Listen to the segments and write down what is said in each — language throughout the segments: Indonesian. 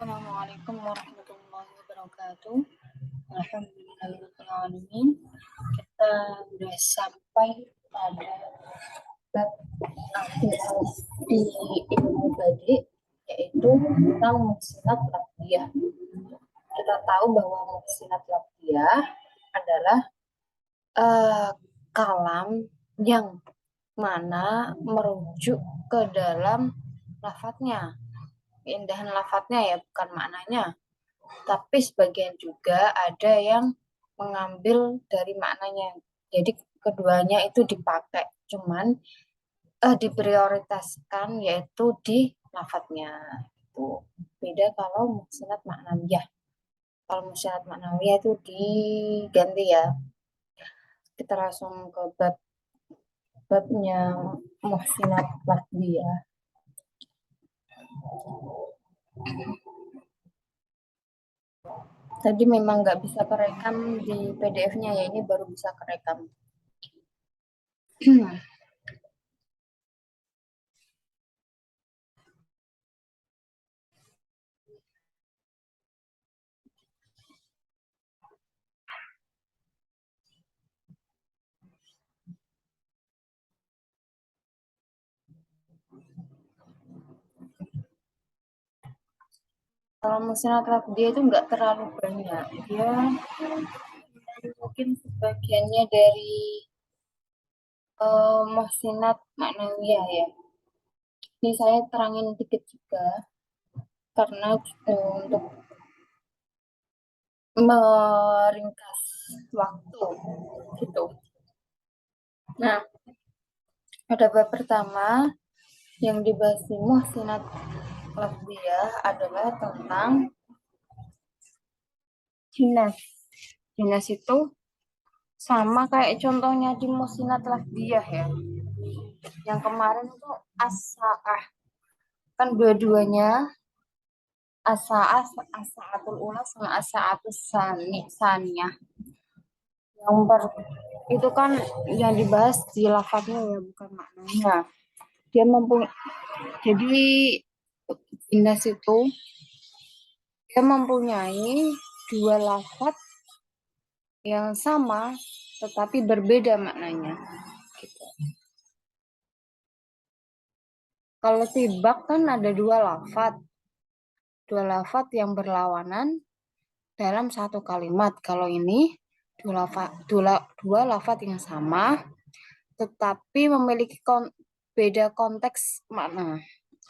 Assalamualaikum warahmatullahi wabarakatuh. Alhamdulillahirrahmanirrahim. Kita sudah sampai pada bab akhir di ilmu badi, yaitu tentang muhsinat lafziyah. Kita tahu bahwa muhsinat lafziyah adalah kalam yang mana merujuk ke dalam lafadznya, keindahan lafadznya ya, bukan maknanya. Tapi sebagian juga ada yang mengambil dari maknanya. Jadi keduanya itu dipakai, cuman diprioritaskan yaitu di lafadznya. Itu beda kalau muhsinat maknawiyah. Kalau muhsinat maknawiyah itu diganti ya. Kita langsung ke babnya muhsinat lafziyah. Tadi memang nggak bisa kerekam di PDF-nya ya, ini baru bisa kerekam. Kalau muhsinat lafziyah itu nggak terlalu banyak. Dia mungkin sebagiannya dari muhsinat maknawiyah ya. Ini saya terangin dikit juga karena untuk meringkas waktu gitu. Nah, ada bab pertama yang dibahas di muhsinat lafziyah adalah tentang jinas. Jinas itu sama kayak contohnya di muhsinat lafziyah ya. Yang kemarin itu as-sa'ah. Kan dua-duanya as-sa'atul ula sama as-sa'atus saniyah. Itu kan yang dibahas di lafadznya ya, bukan maknanya. Dia jadi jinas itu dia mempunyai dua lafadz yang sama tetapi berbeda maknanya. Gitu. Kalau tibak kan ada dua lafadz yang berlawanan dalam satu kalimat. Kalau ini dua lafadz yang sama tetapi memiliki beda konteks makna.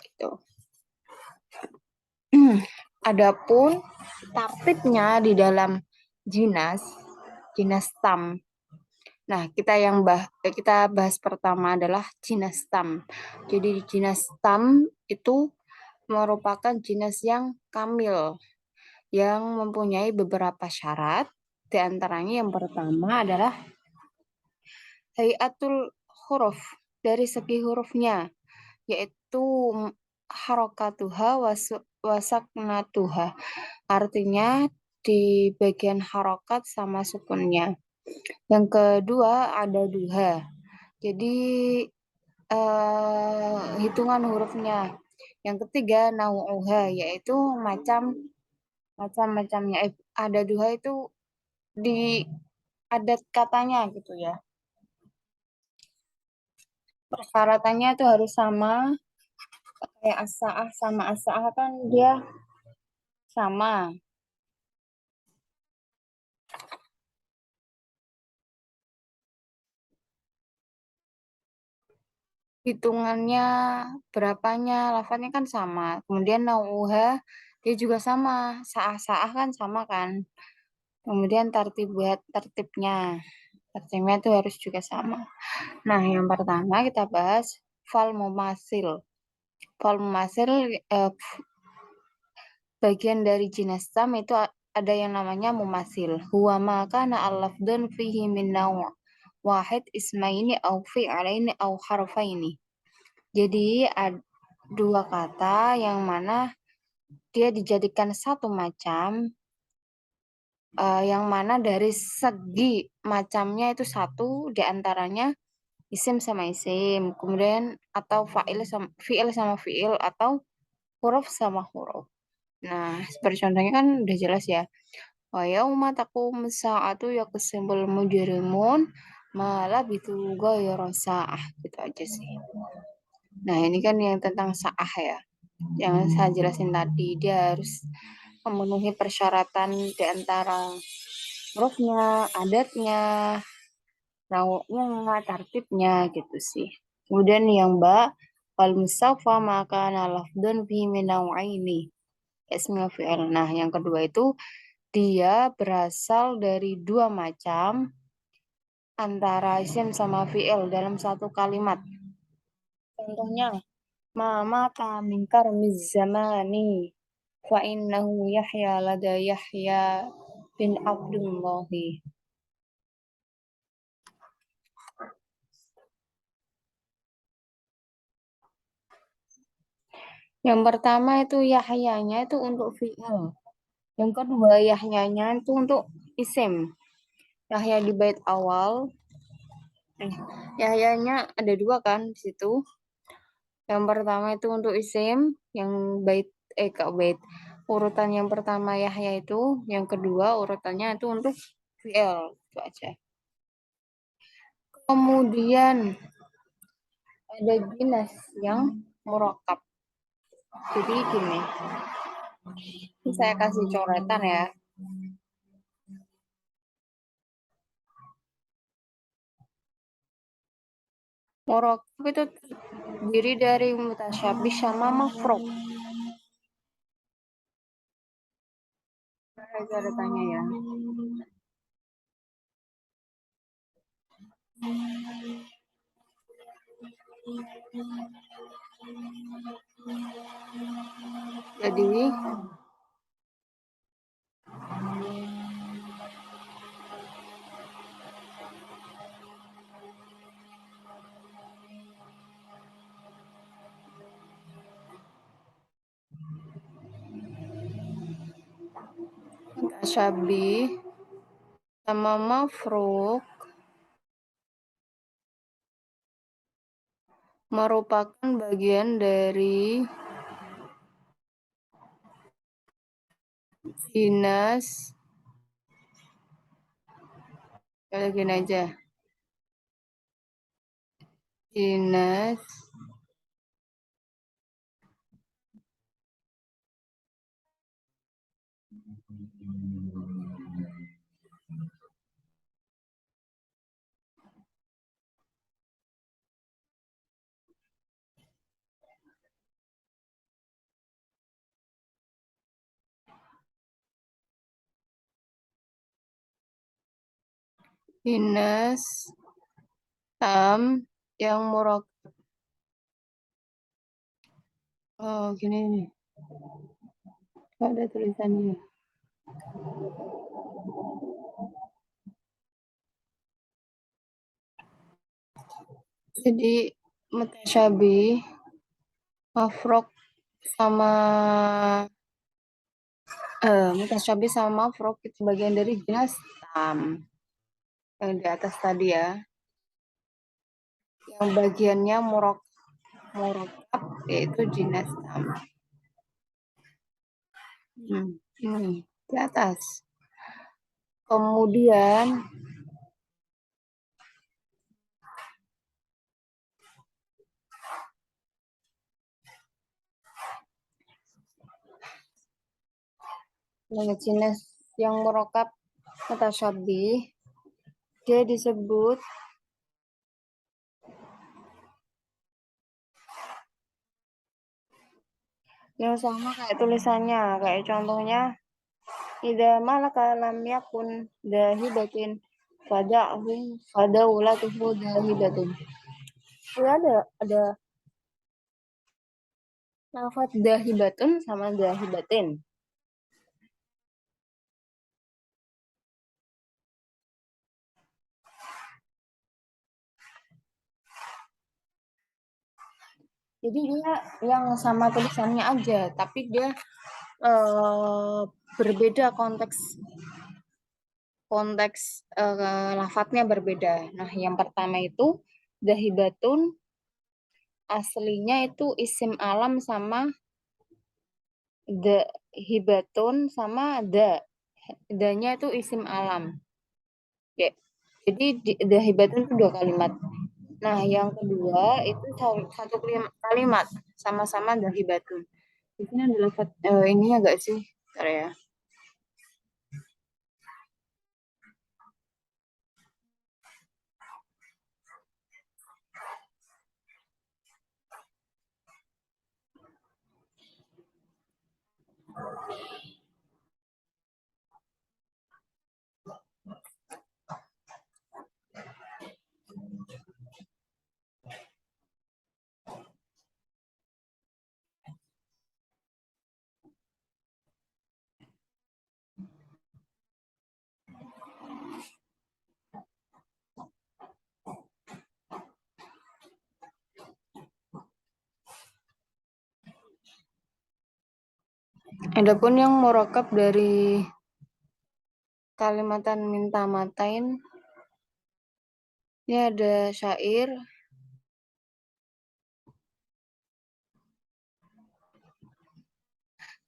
Gitu. Adapun tartibnya di dalam jinas tam. Nah, kita bahas pertama adalah jinas tam. Jadi jinas tam itu merupakan jinas yang kamil, yang mempunyai beberapa syarat. Di antaranya yang pertama adalah hayatul huruf, dari segi hurufnya, yaitu harokatuha wasaknatuha. Artinya di bagian harokat sama sukunnya. Yang kedua ada duha. Jadi hitungan hurufnya. Yang ketiga nau'uha, yaitu macam-macamnya. Ada duha itu di adat katanya gitu ya. Persyaratannya itu harus sama, kayak as-sa'ah sama as-sa'ah kan dia sama. Hitungannya berapanya, lafadznya kan sama. Kemudian nau'uha dia juga sama, sa'ah-sa'ah kan sama kan. Kemudian tertibnya itu harus juga sama. Nah, yang pertama kita bahas fal mumasil. Fal mumasil bagian dari jinas tam itu ada yang namanya mumasil. Huwa ma kana al-lafdun fihi min naw' wahid ismaini au fi'alaini au harfaini. Jadi dua kata yang mana dia dijadikan satu macam, yang mana dari segi macamnya itu satu, diantaranya isim sama isim, kemudian atau fi'il sama fi'il atau huruf sama huruf. Nah, seperti contohnya kan udah jelas ya. Wa yauma taqumu sa'atu yaqsimul mujrimun malah bitu ghayra sa'ah gitu aja sih. Nah, ini kan yang tentang sa'ah ya. Yang saya jelasin tadi, dia harus memenuhi persyaratan di antara hurufnya, adatnya, rauknya, tertibnya gitu sih. Kemudian yang Mbak, wal musafa maka lafdun fi ini ismil fi'il. Nah, yang kedua itu dia berasal dari dua macam antara isim sama fi'il dalam satu kalimat. Contohnya, mama min karmiz zamani fa innahu Yahya lada Yahya bin Abdullahi. Yang pertama itu Yahyanya itu untuk fi'il. Yang kedua Yahyanya itu untuk isim. Yahya di bait awal. Yahyanya ada dua kan di situ. Yang pertama itu untuk isim, yang bait kak bait. Urutan yang pertama Yahya itu, yang kedua urutannya itu untuk fi'il. Itu aja. Kemudian ada jinas yang murakab. Jadi gini, ini saya kasih coretan ya. Murakab itu terdiri dari mutasyabih sama mafruk. Saya coretannya ya. Jadi mutasyabih sama mafruk merupakan bagian dari dinas, kayak gini aja, dinas dinas tam yang murok gini nih, ada tulisannya. Jadi mutasyabih, mafrok sama mutasyabih sama mafrok itu bagian dari dinas tam yang di atas tadi ya. Yang bagiannya murokab yaitu dinas tam. Ini di atas. Kemudian jenis yang murokab mutasyabih dia disebut yang sama kayak tulisannya, kayak contohnya idza malaka lam yakun dahibatin fada'hu fadaulatuhu dahibatun. Itu ada lafaz dahibatun sama dahibatin. Jadi dia yang sama tulisannya aja, tapi dia berbeda konteks konteks lafadznya berbeda. Nah, yang pertama itu dahibatun aslinya itu isim alam sama hibatun sama da. Danya itu isim alam. Ya. Jadi hibatun itu dua kalimat. Nah, yang kedua itu satu kalimat sama-sama hibatun. Di sini ada lafaz ini agak sih, bentar ya. Adapun yang murakab dari Kalimatan minta matain, ini ada syair.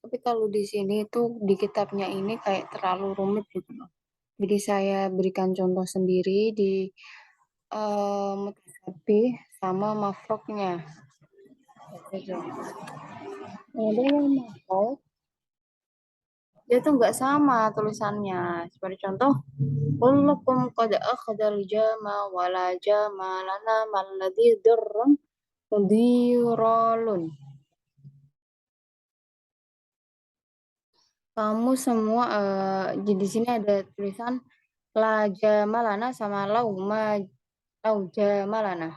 Tapi kalau di sini tuh di kitabnya ini kayak terlalu rumit gitu loh. Jadi saya berikan contoh sendiri di mutasabih sama mafroknya. Gitu. Ada yang mafrok, dia tuh nggak sama tulisannya. Seperti contoh, kullukum qad akhadal jama wala jama lana malladhi durrun diralun. Kamu semua di sini ada tulisan la jamalana sama lau jamalana.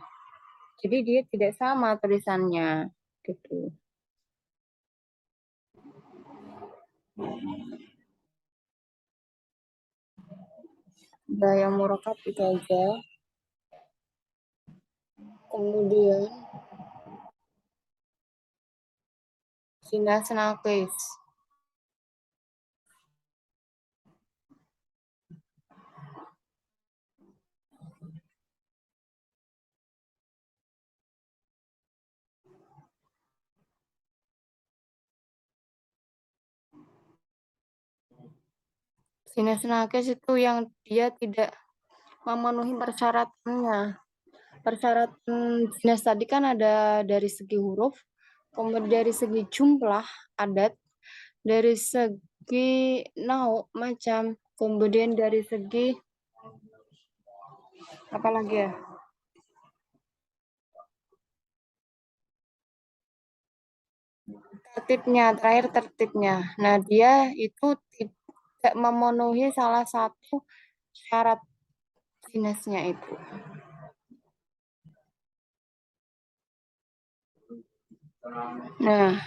Jadi dia tidak sama tulisannya gitu. Gaya murakab itu aja. Kemudian sinas nakis. Sinas nakis itu yang dia tidak memenuhi persyaratannya. Persyaratan sinas tadi kan ada dari segi huruf, kemudian dari segi jumlah adat, dari segi macam, kemudian dari segi apa lagi ya? Tertibnya, terakhir tertibnya. Nah, dia itu tidak memenuhi salah satu syarat sinusnya itu. Nah,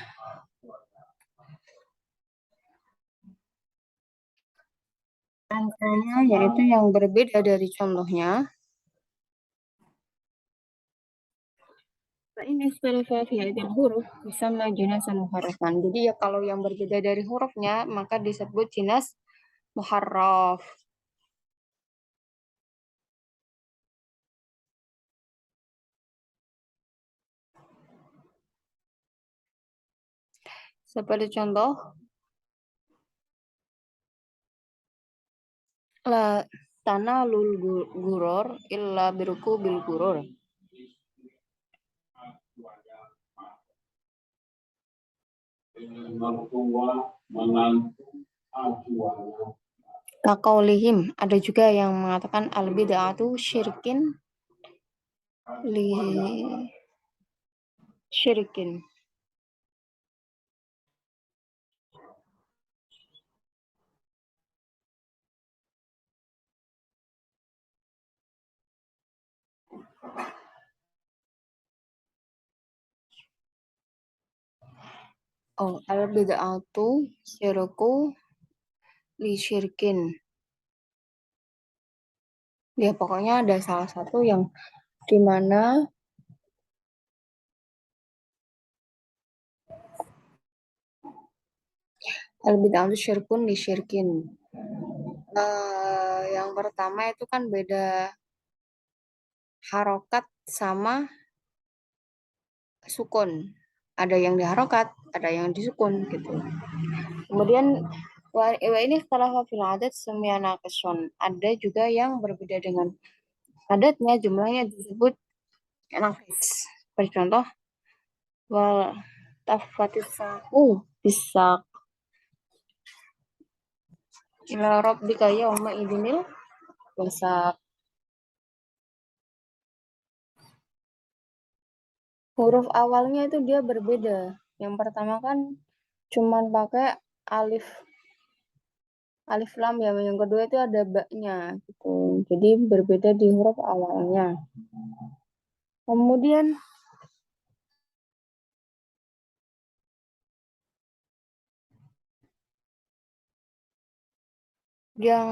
angkanya yaitu yang berbeda dari contohnya. Ini istilah yaitu huruf bisa jinas muharrafan. Jadi ya kalau yang berbeda dari hurufnya maka disebut jinas muharraf. Seperti contoh, la tanah lul guror illa biruku bil guror. Kakaulihim, ada juga yang mengatakan al bid'atu syirkin li syirkin. Oh, al bid'atu syirku li syirkin. Ya pokoknya ada salah satu yang dimana al bid'atu syirkun li syirkin. Yang pertama itu kan beda harokat sama sukun. Ada yang diharokat, ada yang disukun gitu. Kemudian wa ini ikhtalaf fil adat sumya naqishun. Ada juga yang berbeda dengan adatnya, jumlahnya disebut naqis. Seperti contoh wal tafatis saku bisa ila rabbika yauma idinil bisa. Huruf awalnya itu dia berbeda. Yang pertama kan cuman pakai alif alif lam ya, yang kedua itu ada baknya gitu. Jadi berbeda di huruf awalnya. Kemudian yang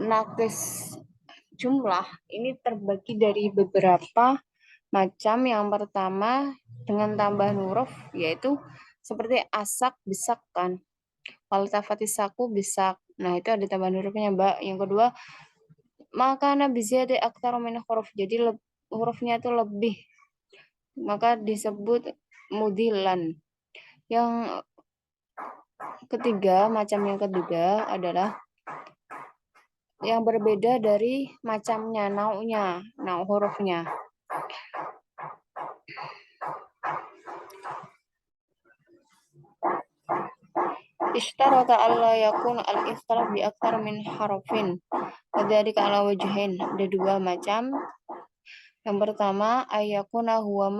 nakis jumlah ini terbagi dari beberapa macam. Yang pertama dengan tambahan huruf yaitu seperti asak, bisak kan. Kalau tafatisaku bisak. Nah, itu ada tambahan hurufnya, Mbak. Yang kedua, maka nabi ziyada aktsara min huruf. Jadi hurufnya itu lebih, maka disebut mudilan. Yang ketiga, macam yang ketiga adalah yang berbeda dari macamnya, naunya, nau hurufnya. Ishtarata alla yakun al-ikhtilaf bi aktsar min harfin. Wadzalika ala wajhain. Ada dua macam. Yang pertama, ayakuna huwa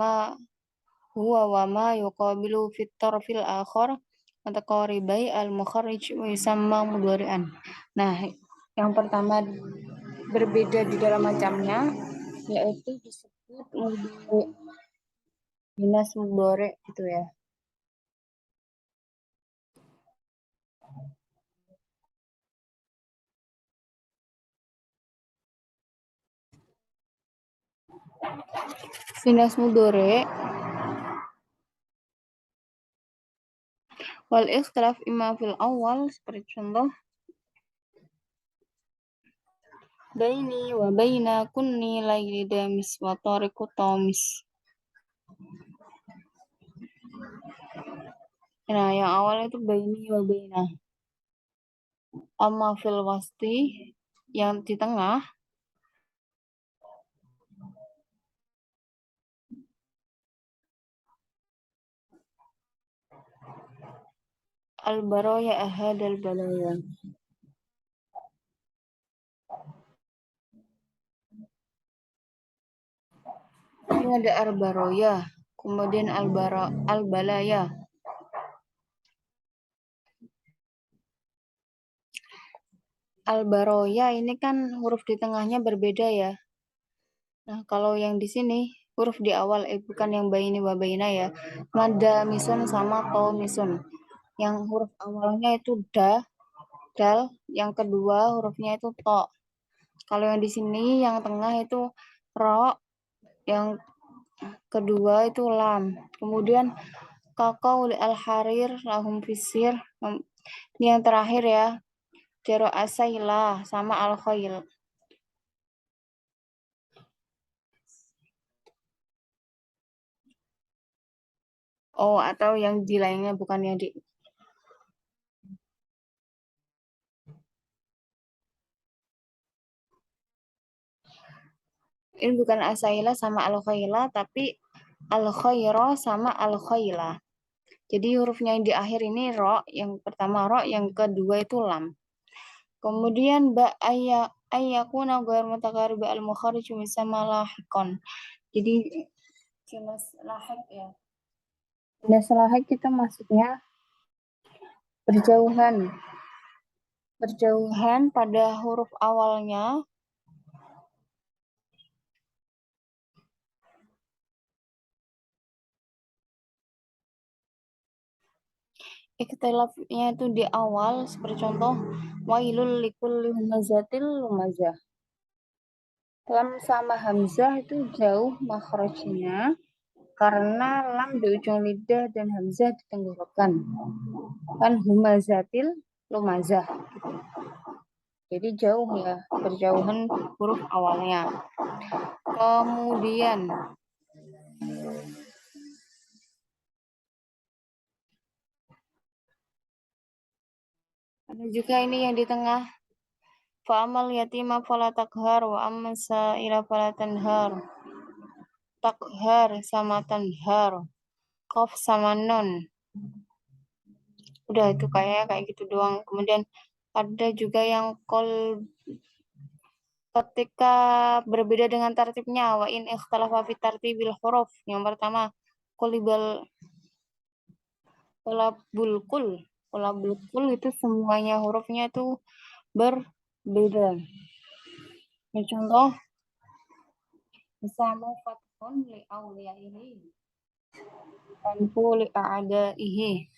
wa ma yuqabilu fit tarfil akhar mutaqaribai al-mukharrij wa yusamma mudhari'an. Nah, yang pertama berbeda di dalam macamnya yaitu disebut mudhari, dinas mudhari gitu ya. Dinas mudhari wal ikhtilaf imma fil awal, seperti contoh baini wa baina kunni layli damis wa tariqu tamis. Nah, yang awal itu baini wa baina. Amma fil wasti, yang di tengah, al baraya ahadal balaya. Ini ada al baroya, kemudian al balaya. Al baroya ini kan huruf di tengahnya berbeda ya. Nah, kalau yang di sini huruf di awal bukan yang baini wa baina ya. Mada misun sama to misun. Yang huruf awalnya itu dal, yang kedua hurufnya itu to. Kalau yang di sini yang tengah itu ro, yang kedua itu lam. Kemudian kakau al harir lahum fisir. Ini yang terakhir ya. Jaro asaila sama al khail. Oh, atau yang di lainnya bukan yang di. Ini bukan asaila sama al khaila, tapi al khaira sama al khaila. Jadi hurufnya yang di akhir ini ro, yang pertama ro, yang kedua itu lam. Kemudian ba ayyakuna ghair mutakarib al mukharij sama lahikon. Jadi jelas lahik ya. Jelas lahik kita maksudnya berjauhan. Berjauhan pada huruf awalnya ikhtilafnya itu di awal, seperti contoh wailul likulli humazatil lumazah. Lam sama hamzah itu jauh makhrajnya karena lam di ujung lidah dan hamzah di tenggorokan. Kan humazatil lumazah. Jadi jauh ya, berjauhan huruf awalnya. Kemudian Ada juga ini yang di tengah. Fa'amal yatima fala takhar wa amma sa'ila fala tanhar. Takhar sama tanhar. Qaf sama nun. Udah itu kayak gitu doang. Kemudian ada juga yang ketika berbeda dengan tartibnya, wa in ikhtalafa fi tartibil huruf. Yang pertama, kolibal kolabul kul itu semuanya hurufnya itu berbeda. Ya, contoh misalnya fathun li awliyaihi tanfu li a'daihi.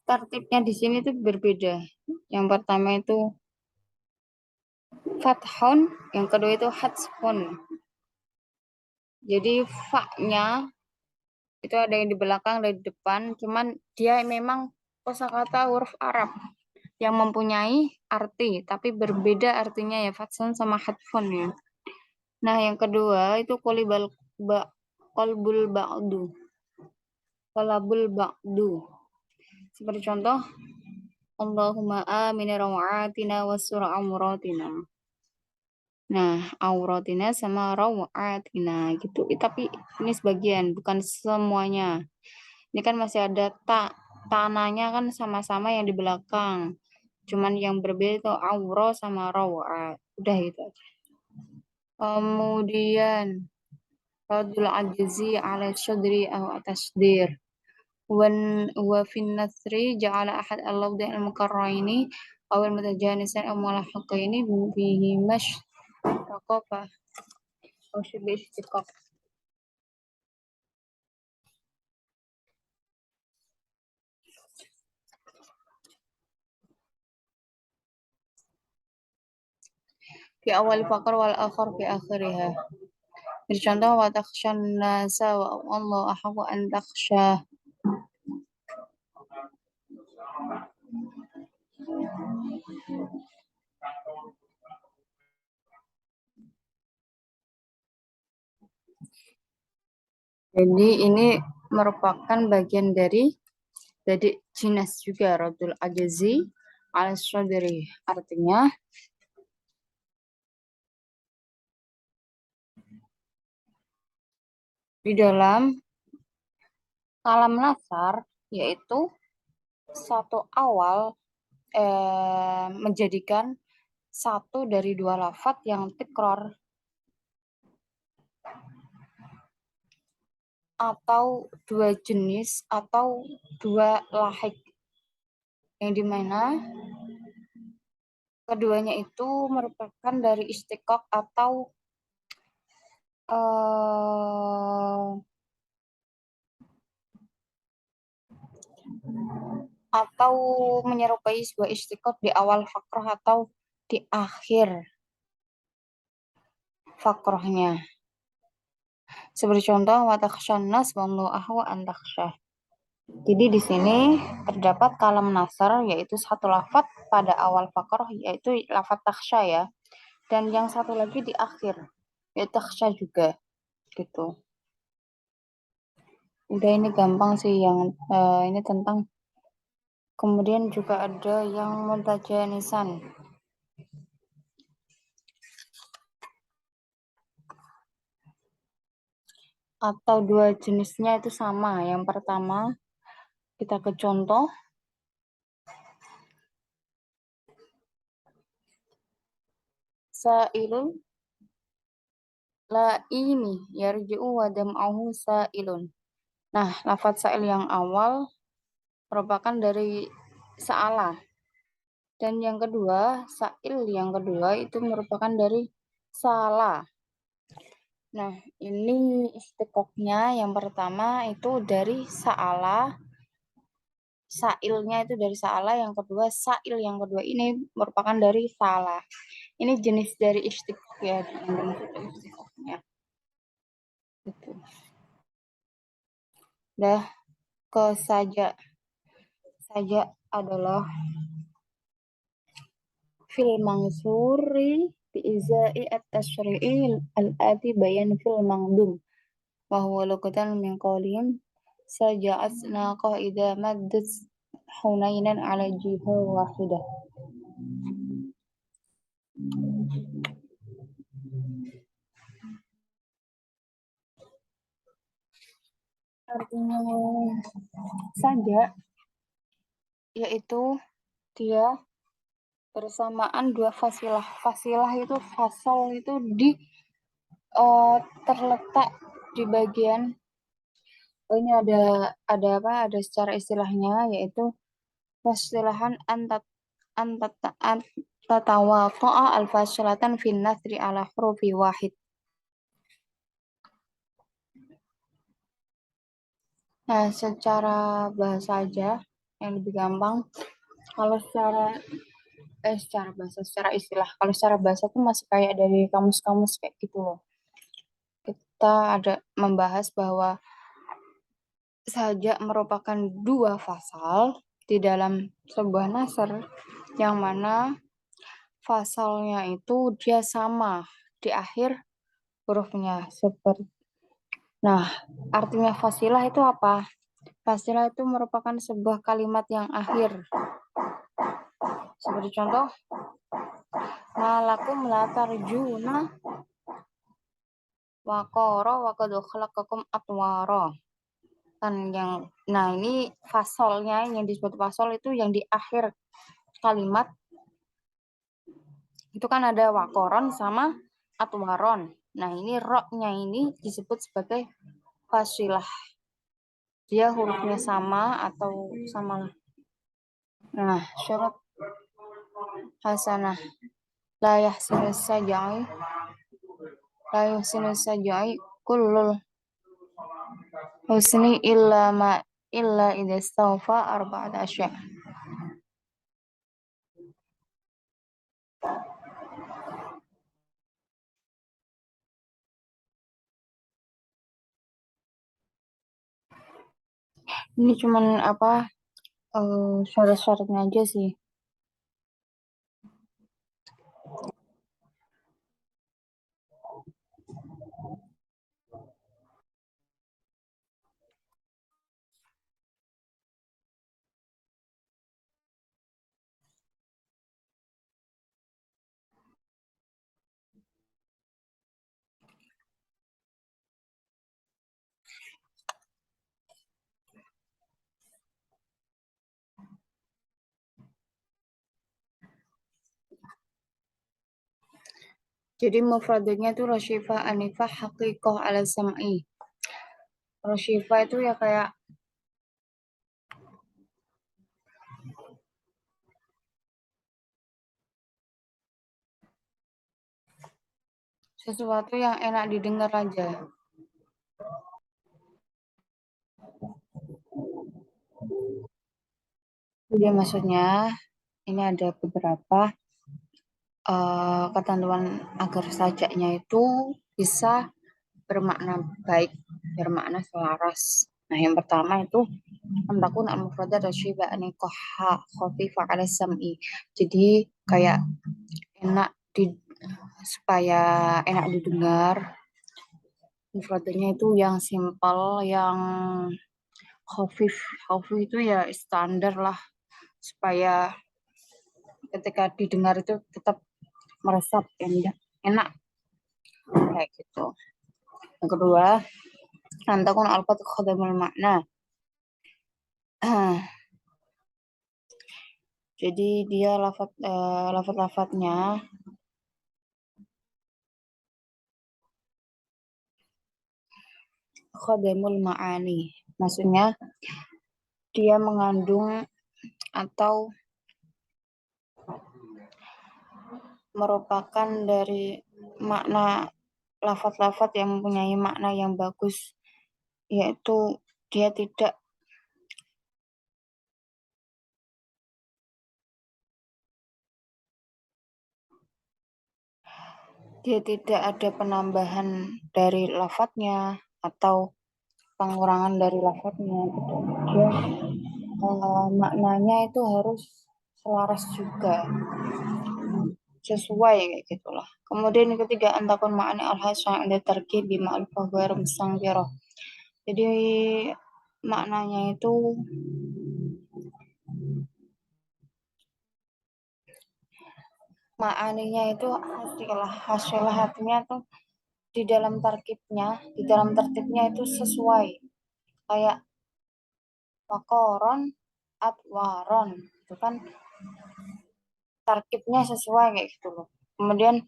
Tartibnya di sini tuh berbeda. Yang pertama itu fathun, yang kedua itu hatsfun. Jadi fa-nya itu ada yang di belakang, ada di depan, cuman dia memang kosakata huruf Arab yang mempunyai arti, tapi berbeda artinya ya, fathun sama hatsfun ya. Nah, yang kedua itu kolbul ba'du. Kolabul ba'du. Seperti contoh, Allahumma amin rawatina wasur amuratina. Nah, auratina sama rawatina gitu. Tapi ini sebagian, bukan semuanya. Ini kan masih ada tanahnya kan sama-sama yang di belakang. Cuman yang berbeda itu aura sama rawat. Udah gitu aja. Kemudian radul ajzi ala syadri atau tasdir. Wa fin nasri ja'ala ahad al-lawdi al-mukarraini awal mutajanisan aw mulahaqaini bihi mash taqafa aw syibih istiqaq. Fi awal faqar wal akhir fi akhiriha. Jadi contoh wa takhshan nasa wa Allah ahqqu an takhsha. Jadi ini merupakan bagian dari jinas juga radul ajazi al syadri. Artinya di dalam kalam nasar yaitu satu awal menjadikan satu dari dua lafaz yang tikror atau dua jenis atau dua lahik yang dimana keduanya itu merupakan dari istiqaq uh, atau menyerupai sebuah istiqaq di awal fakrah atau di akhir fakrahnya. Seperti contoh wa takhshan nas wallahu ahwa an takhsha. Jadi di sini terdapat kalam nasar yaitu satu lafaz pada awal fakrah yaitu lafaz takhsha ya. Dan yang satu lagi di akhir yaitu takhsha juga gitu. Udah ini gampang sih yang ini tentang kemudian juga ada yang muntajanisan atau dua jenisnya itu sama. Yang pertama kita ke contoh sa'ilun la ini yarji'u wa dam'ahu sa'ilun. Nah, lafaz sa'il yang awal merupakan dari sa'ala. Dan yang kedua, sa'il yang kedua itu merupakan dari salah. Nah, ini istiqoknya yang pertama itu dari sa'ala. Sa'ilnya itu dari sa'ala, yang kedua sa'il yang kedua ini merupakan dari salah. Ini jenis dari istiqok ya, yang dimaksud istiqoknya. Gitu. Dah ke saja adalah fil mangsuri biizai at-tasyri'i al-ati bayan fil mangdum wa huwa luqatan min qawlihim saja'atna idza maddat hunainan ala jiha wahidah. Artinya saja yaitu dia bersamaan dua fasilah. Fasilah itu fasal itu di terletak di bagian ini ada apa? Ada secara istilahnya yaitu fasilahan tatawaqa'a al-fasilatan fin nasri ala hurufi wahid. Nah, secara bahasa aja yang lebih gampang. Kalau secara bahasa, secara istilah. Kalau secara bahasa tuh masih kayak dari kamus-kamus kayak gitu loh. Kita ada membahas bahwa saja merupakan dua fasal di dalam sebuah nasr yang mana fasalnya itu dia sama di akhir hurufnya. Nah, artinya fasilah itu apa? Fasilah itu merupakan sebuah kalimat yang akhir. Seperti contoh, malakum la tarjuna waqara wa qad khalaqakum atwara. Kan nah ini fasolnya yang disebut fasol itu yang di akhir kalimat itu kan ada wakoron sama atwaron. Nah ini roknya ini disebut sebagai fasilah. Dia hurufnya sama atau sama. Nah syarat hasanah la yahsinu sajai la yahsinu sajai kullul husni illa idza stawfa arba'at asya. Ini cuman apa syarat-syaratnya aja sih. Jadi mufradnya itu rasyifah, anifah, haqiqah, ala sam'i. Rasyifah itu ya kayak sesuatu yang enak didengar aja. Jadi maksudnya ini ada beberapa ketentuan agar sajaknya itu bisa bermakna baik, bermakna selaras. Nah, yang pertama itu antakun al-mufradat rasyifah anifah khafifah ala sam'i. Jadi kayak enak supaya enak didengar. Mufradnya itu yang simpel, yang khafif. Khafif itu ya standar lah, supaya ketika didengar itu tetap meresap, enak, kayak gitu. Yang kedua, antakun alfat khadamul makna. Jadi dia lafat-lafatnya khadamul ma'ani. Maksudnya dia mengandung atau merupakan dari makna lafat-lafat yang mempunyai makna yang bagus, yaitu dia tidak ada penambahan dari lafadznya atau pengurangan dari lafadznya gitu. Dia maknanya itu harus selaras juga, sesuai kayak gitulah. Kemudian yang ketiga, antakun ma'ani al-hasan ada terkib bima al-faghair musangfirah. Jadi maknanya itu ma'aninya itu hasil hatinya tuh di dalam tarkibnya, di dalam tertibnya itu sesuai. Kayak wakoron, atwaron, itu kan tarkibnya sesuai kayak gitu loh. Kemudian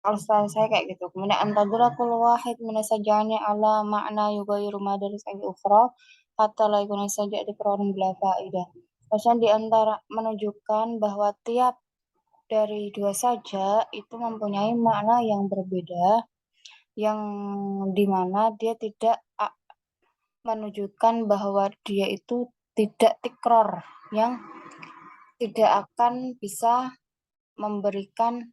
kalau saya kayak gitu. Kemudian antadrakul wahid minasajani ala makna yugayiru madaris al ukhra hatta la yakuna saja di peron bila faidah. Maksudnya di antara menunjukkan bahwa tiap dari dua saja itu mempunyai makna yang berbeda, yang dimana dia tidak menunjukkan bahwa dia itu tidak tikror, yang tidak akan bisa memberikan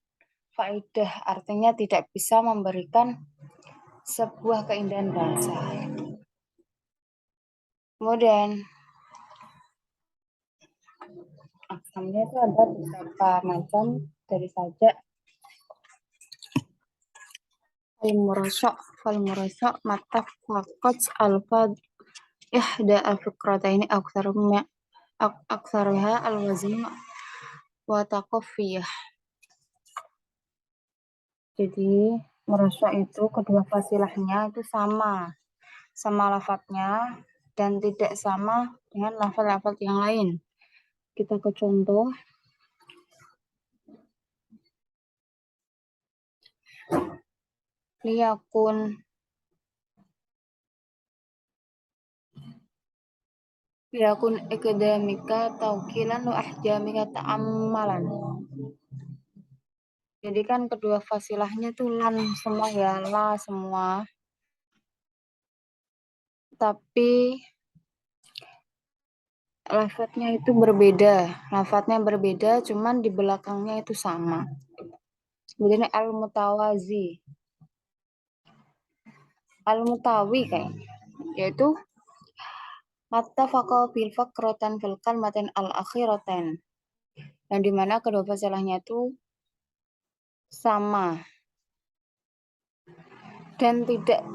faedah, artinya tidak bisa memberikan sebuah keindahan bahasa. Kemudian aksamnya itu ada beberapa macam dari sajak. Al-murasyak mata fakat alfad ihda al-fikrataini aksarnya al-wazim wa taqaffiyah. Jadi murasyak itu kedua fasilahnya itu sama lafadznya dan tidak sama dengan lafaz-lafaz yang lain. Kita ke contoh. Liyakun akademika taukilan wa ahjamika ta'ammalan. Jadi kan kedua fasilahnya tuh lan semua ya, la semua. Tapi lafadznya berbeda, cuman di belakangnya itu sama. Kemudian al-mutawi kayaknya, yaitu mattafaqa bil fakratan fil kalmatin al-akhiratain. Yang dimana kedua fasilahnya itu sama dan tidak.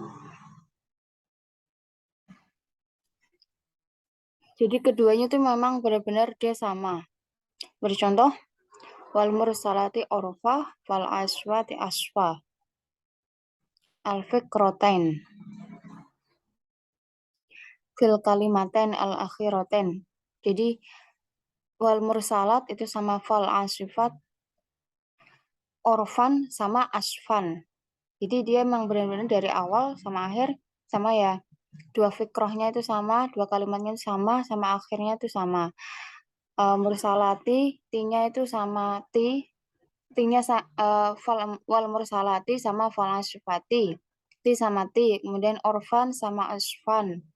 Jadi keduanya itu memang benar-benar dia sama. Bercontoh, wal mursalati urfa wal aswati asfa. Al fikratain fil kalimatain al akhiratain. Jadi wal mursalat itu sama fal asifat, orfan sama asfan. Jadi dia memang benar-benar dari awal sama akhir sama ya. Dua fikrohnya itu sama, dua kalimatnya itu sama akhirnya itu sama. Mursalati, tinya itu sama tinya wal mursalati sama fal asfati. Ti sama ti, kemudian orfan sama asfan,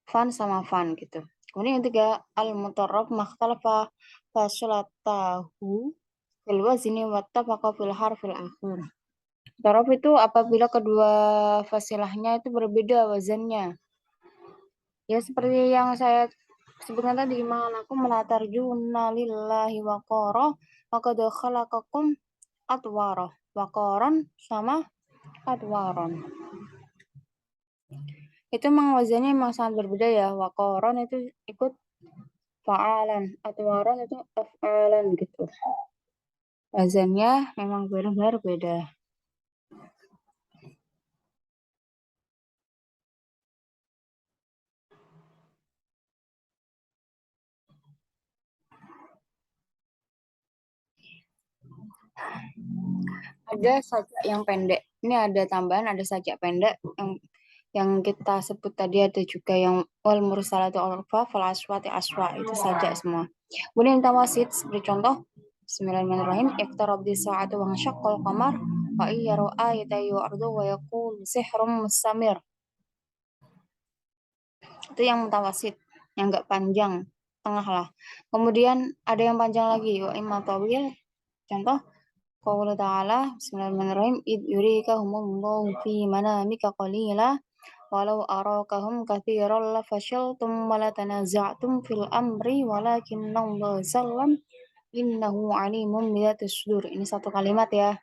fan sama fan gitu. Kemudian yang ketiga al mutarrab makhtalafa fasolatahu fil wazni wattafaqa fil harfil akhir. Mutarrab itu apabila kedua fasilahnya itu berbeda wazannya. Ya seperti yang saya sebutkan tadi, malakum melatarjuna lillahi waqara maka khalaqakum atwara. Waqaran sama atwaron. Itu memang wazannya memang sangat berbeda ya. Waqaran itu ikut fa'alan, atwaron itu af'alan gitu. Wazannya memang benar-benar beda. Ada sajak yang pendek. Ini ada tambahan, ada sajak pendek yang kita sebut tadi, ada juga yang wal mursalati urfa fal aswati aswa, itu sajak semua. Kemudian tawasid seperti contoh Bismillahirrahmanirrahim. Iqtarab dis-sa'atu wa syaqqal qamar wa iyyaru ayatan yu'ardu wa yaqul sihrum mustamir. Itu yang mutawasid, yang enggak panjang, tengah lah. Kemudian ada yang panjang lagi, wa imma tawil. Contoh Qaulu ta'ala Bismillahirrahmanirrahim id yurika humullahu fi manamika qalila walau arakahum katsiran lafashaltum wa latanaza'tum fil amri walakinallaha sallam innahu alimun bidatis sudur. Ini satu kalimat ya,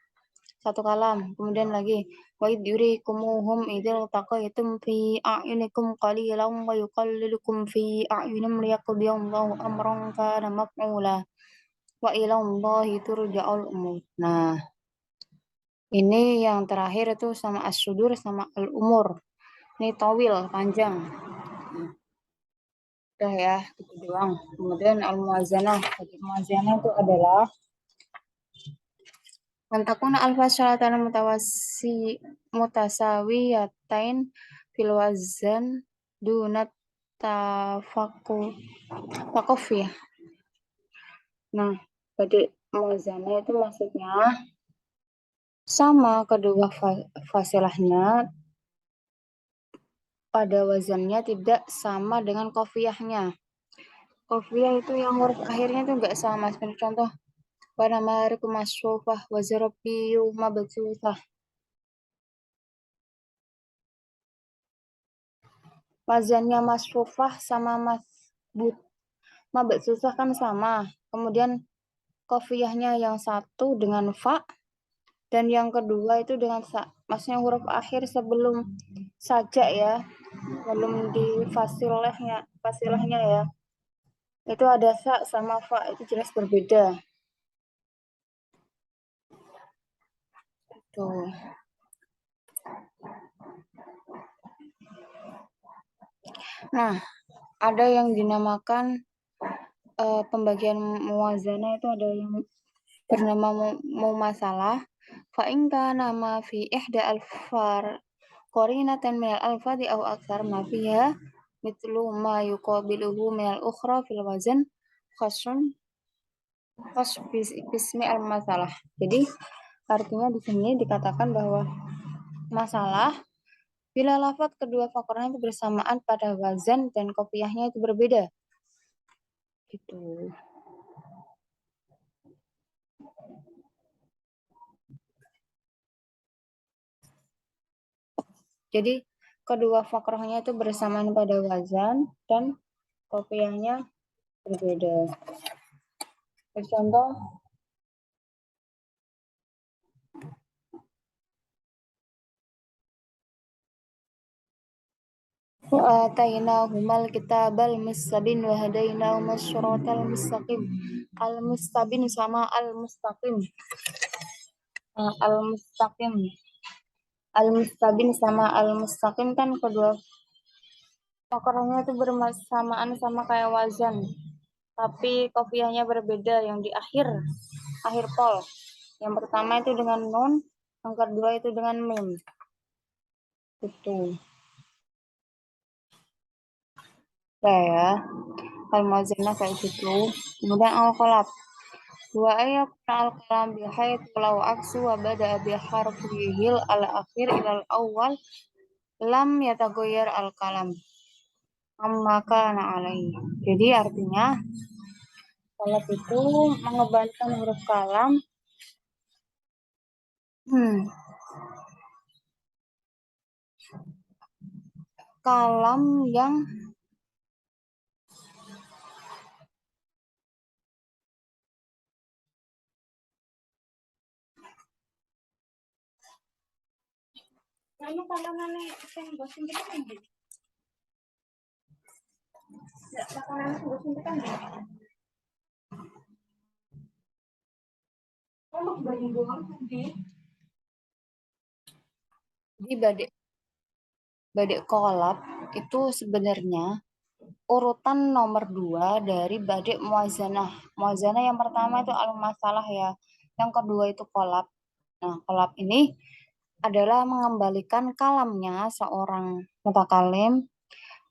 satu kalam. Kemudian lagi wa yurikumuhum idzal taqaitum fi a'yunikum qalilan wa yuqallilukum fi a'yunim liyaqdiyallahu amran kana maf'ula wa ilallahi turja'ul umur. Nah, ini yang terakhir itu sama as-sudur sama al-umur. Ini tawil, panjang. Udah ya, gitu doang. Kemudian al-muwazanah. Jadi muwazanah itu adalah mantakuna al-fasyalatan mutasawiyatain fil wazan dunat tafaquf ya. Nah, pada muwazanah itu maksudnya sama kedua fasilahnya pada wazannya tidak sama dengan kofiyahnya. Kofiyah itu yang huruf akhirnya itu enggak sama. Seperti contoh, pada marikum masyufah wazarabiyu mabsusah. Wazannya masyufah sama mabsusah kan sama. Kemudian kofiyahnya yang satu dengan fa dan yang kedua itu dengan sa. Maksudnya huruf akhir sebelum saja ya, belum di fasilahnya ya. Itu ada sa sama fa, itu jelas berbeda. Tuh. Nah, ada yang dinamakan pembagian muwazanah itu ada yang bernama mumasalah. Fa in kana ma fi ihda alfar qarinatan min al-alfadhi aw aktsar ma fiha mithlu ma yuqabiluhu min al-ukhra fil wazn khasun khas bismi al-masalah. Jadi artinya di sini dikatakan bahwa masalah bila lafaz kedua faktornya itu bersamaan pada wazan dan kopiahnya itu berbeda. Gitu. Jadi kedua fakrohnya itu bersamaan pada wazan dan kopiahnya berbeda. Contoh, وآتيناهما الكتاب المستبين وهديناهما الصراط المستقيم. Al-mustabin sama al-mustaqim. Al-mustaqim. Al-mustabin sama al-mustaqim kan kedua faktornya itu bersamaan sama kayak wazan. Tapi kopiahnya berbeda yang di akhir pol. Yang pertama itu dengan nun, yang kedua itu dengan mim. Itu. Ya, al-muwazanah kayak gitu. Kemudian al-qalab. Wa ayat al-kalam bihayat walau aksu wa bada'a biharfihil al-akhir ilal awal lam yatagoyar al-kalam amma kana alaihi. Jadi artinya qalab itu mengebankan huruf kalam kalam yang di badik kolab itu sebenarnya urutan nomor 2 dari badik muwazanah. Muwazanah yang pertama itu al-masalah ya. Yang kedua itu kolab. Nah, kolab ini adalah mengembalikan kalamnya seorang mutakalim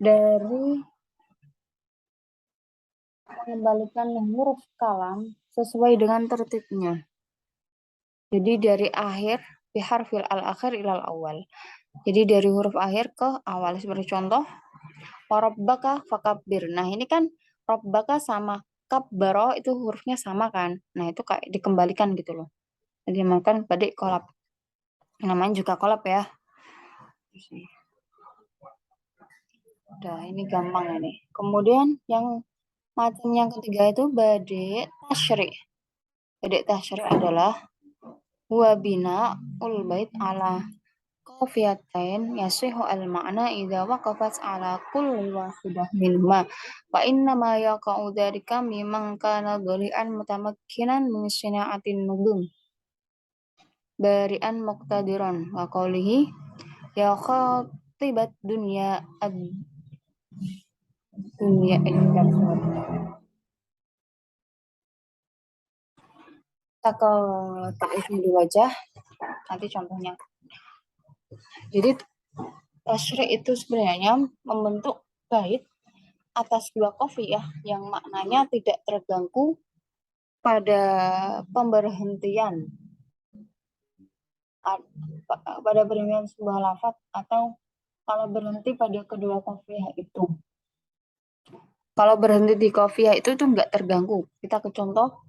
dari mengembalikan huruf kalam sesuai dengan tertibnya. Jadi dari akhir biharfil al-akhir ilal awal. Jadi dari huruf akhir ke awal. Seperti contoh, rabbaka fakabbir. Nah, ini kan rabbaka sama kabbaro itu hurufnya sama kan. Nah, itu kayak dikembalikan gitu loh. Jadi makan badik kolab. Namanya juga kolab ya. Udah, ini gampang ini. Kemudian yang macam yang ketiga itu bade tasyri. Bade tasyri adalah wabina ul bait ala qafiyatain yasihu al ma'na idza waqafat ala kulli wahidah minhuma wa inna ma yaqa'u dzalika mimman kana dhali'an mutamakkinan min sina'atin nudum bari'an muqtadiran wa qawlihi ya khatibat dunya ad dunya indah. Kita ke taif di wajah nanti contohnya. Jadi tasyri itu sebenarnya membentuk bait atas dua ya yang maknanya tidak terganggu pada pemberhentian pada berhentian sebuah lafaz atau kalau berhenti pada kedua kofiyah itu. Kalau berhenti di kofiyah itu tuh nggak terganggu. Kita ke contoh.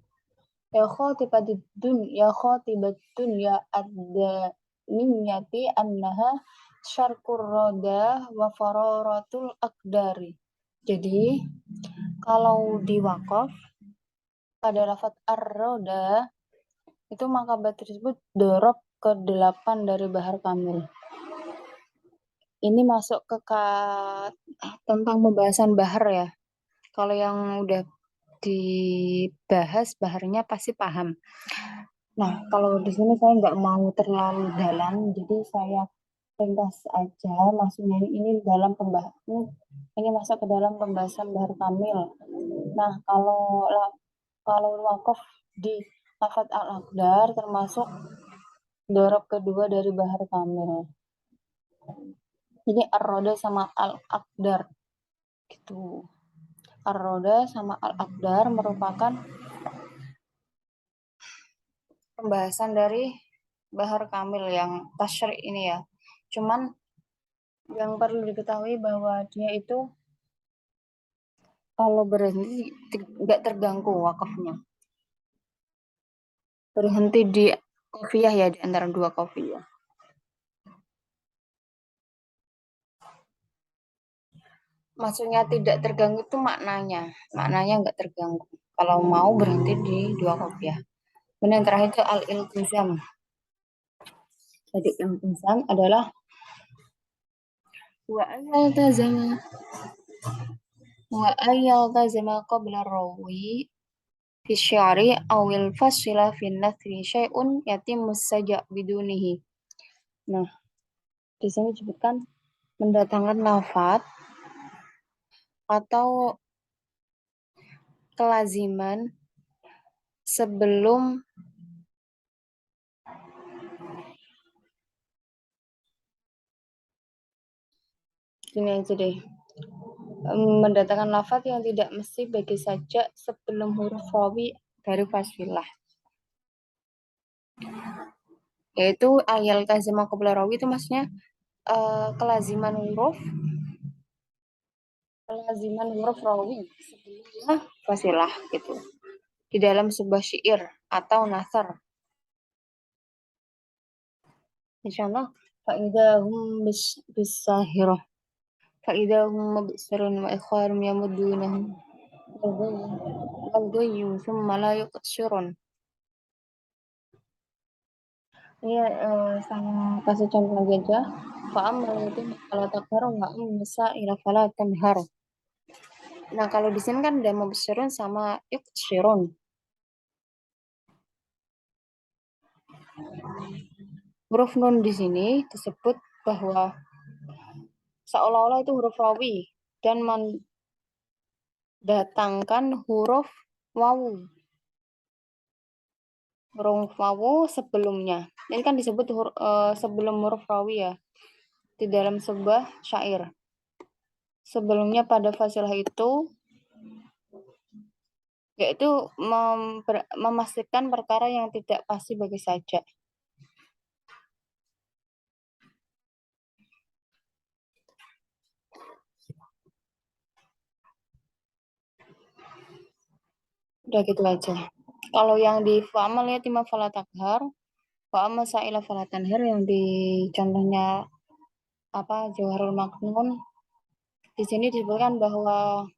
Ya khotibadun ya khotibatun ya adda niyyati annaha syarkur roda wa fararatul akdari. Jadi kalau di wakaf pada lafaz ar-roda itu maka bait tersebut dorob ke-8 dari bahar kamil. Ini masuk ke tentang pembahasan bahar ya. Kalau yang udah dibahas baharnya pasti paham. Nah, kalau di sini saya nggak mau terlalu dalam, jadi saya ringkas aja. Maksudnya ini dalam pembahasan ini masuk ke dalam pembahasan bahar kamil. Nah, kalau wakaf di lafadz al-aqdar termasuk dorob kedua dari bahar kamil. Jadi ar-roda sama al-aqdar gitu. Ar-roda sama al-aqdar merupakan pembahasan dari bahar kamil yang tasyri ini ya. Cuman yang perlu diketahui bahwa dia itu kalau berhenti nggak terganggu wakafnya. Berhenti di kofiyah ya di antara dua kofiyah. Maksudnya tidak terganggu itu maknanya nggak terganggu. Kalau mau berhenti di dua kofiyah. Kemudian yang terakhir itu al-iltizam. Jadi iltizam adalah wa ayaltazama qabla rawi fi syari awil fasila fi nathri syai'un yatimmu saja bidunihi. Nah, di sini disebutkan mendatangkan lafaz atau kelaziman sebelum ini aja deh. Mendatangkan lafaz yang tidak mesti bagi saja sebelum huruf rawi dari fasilah. Yaitu ayal tazima qabla rawi itu maksudnya kelaziman huruf rawi sebelumnya fasilah gitu. Di dalam sebuah syair atau nasar. Insyaallah fa'idahum bisahirah. Fa'idahum mubsirun wa ikharum yamudunahum al-ghayyu thumma la yuqsirun. Ini saya kasih contoh lagi aja. Fa'amal itu kalau takharu wa amsa ila fala tanhar. Nah, kalau di sini kan ada mubsirun sama yuqsirun. Huruf nun di sini disebut bahwa seolah-olah itu huruf rawi dan mendatangkan huruf wawu. Huruf wawu sebelumnya. Ini kan disebut sebelum huruf rawi ya. Di dalam sebuah syair. Sebelumnya pada fasilah itu yaitu memastikan perkara yang tidak pasti bagi saja. Udah gitu aja. Kalau yang di fa'amal ya tima falatakhar, fa'amal sa'ila falatanhir yang di contohnya apa Jawharul Maknun Di sini disebutkan bahwa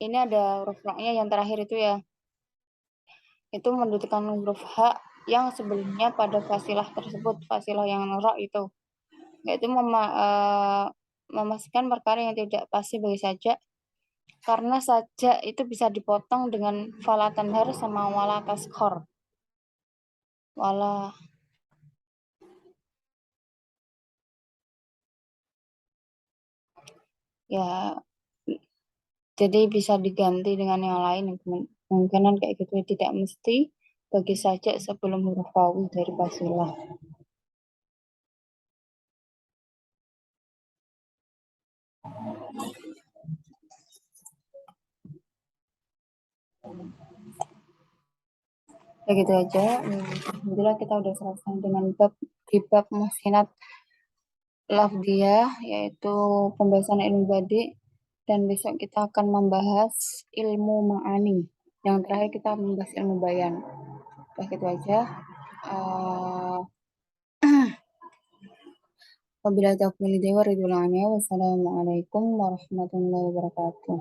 ini ada huruf ro-nya yang terakhir itu ya. Itu mendudukan huruf H yang sebelumnya pada fasilah tersebut, fasilah yang ro itu. Yaitu memastikan perkara yang tidak pasti bagi saja karena saja itu bisa dipotong dengan falatan har sama wala taskor. Wala ya, jadi bisa diganti dengan yang lain, kemungkinan kayak gitu, tidak mesti bagi saja sebelum huruf wawu dari fasilah. Begitu aja. Alhamdulillah kita udah selesai dengan bab muhsinat lafdiyah, yaitu pembahasan ilmu badi. Dan besok kita akan membahas ilmu ma'ani. Yang terakhir kita membahas ilmu bayan. Begitu aja. Uh, Wabillahi taufiq wal hidayah. Wassalamualaikum warahmatullahi wabarakatuh.